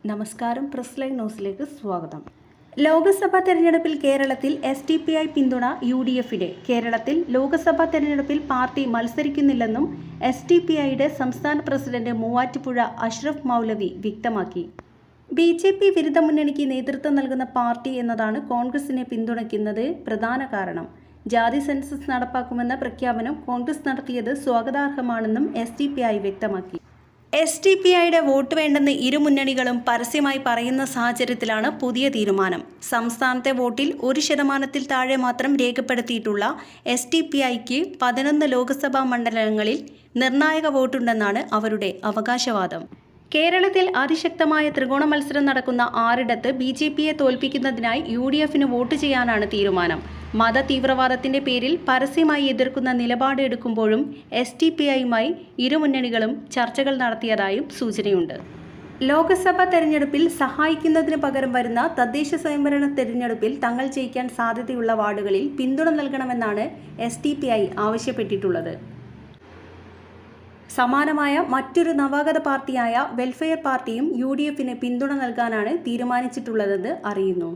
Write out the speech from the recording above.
നമസ്കാരം. Press live ന്യൂസിലേക്ക് സ്വാഗതം. ലോക്സഭാ തെരഞ്ഞെടുപ്പിൽ കേരളത്തിൽ SDPI പിന്തുണ UDFിന്. കേരളത്തിൽ ലോക്സഭാ തെരഞ്ഞെടുപ്പിൽ പാർട്ടി മത്സരിക്കുന്നില്ലെന്നും SDPIയുടെ സംസ്ഥാന പ്രസിഡന്റ് മൂവാറ്റുപുഴ അഷ്റഫ് മൗലവി വ്യക്തമാക്കി. BJP വിരുദ്ധ മുന്നണിക്ക് നേതൃത്വം നൽകുന്ന പാർട്ടി എന്നതാണ് കോൺഗ്രസിനെ പിന്തുണയ്ക്കുന്നത് പ്രധാന കാരണം. ജാതി സെൻസസ് നടപ്പാക്കുമെന്ന പ്രഖ്യാപനം കോൺഗ്രസ് നടത്തിയത് സ്വാഗതാർഹമാണെന്നും SDPI വ്യക്തമാക്കി. SDPIയുടെ വോട്ട് വേണ്ടെന്ന് ഇരു മുന്നണികളും പരസ്യമായി പറയുന്ന സാഹചര്യത്തിലാണ് പുതിയ തീരുമാനം. സംസ്ഥാനത്തെ വോട്ടിൽ 1% താഴെ മാത്രം രേഖപ്പെടുത്തിയിട്ടുള്ള SDPIക്ക് 11 ലോക്സഭാ മണ്ഡലങ്ങളിൽ നിർണായക വോട്ടുണ്ടെന്നാണ് അവരുടെ അവകാശവാദം. കേരളത്തിൽ അതിശക്തമായ ത്രികോണ മത്സരം നടക്കുന്ന 6ഇടത്ത് BJPയെ തോൽപ്പിക്കുന്നതിനായി UDFിന് വോട്ട് ചെയ്യാനാണ് തീരുമാനം. മത തീവ്രവാദത്തിന്റെ പേരിൽ പരസ്യമായി എതിർക്കുന്ന നിലപാട് എടുക്കുമ്പോഴും SDPIയുമായി ഇരു മുന്നണികളും ചർച്ചകൾ നടത്തിയതായും സൂചനയുണ്ട്. ലോക്സഭാ തെരഞ്ഞെടുപ്പിൽ സഹായിക്കുന്നതിന് പകരം വരുന്ന തദ്ദേശ സ്വയംഭരണ തെരഞ്ഞെടുപ്പിൽ തങ്ങൾ ജയിക്കാൻ സാധ്യതയുള്ള വാർഡുകളിൽ പിന്തുണ നൽകണമെന്നാണ് SDPI ആവശ്യപ്പെട്ടിട്ടുള്ളത്. സമാനമായ മറ്റൊരു നവാഗത പാർട്ടിയായ വെൽഫെയർ പാർട്ടിയും UDFിന് പിന്തുണ നൽകാനാണ് തീരുമാനിച്ചിട്ടുള്ളതെന്ന് അറിയുന്നു.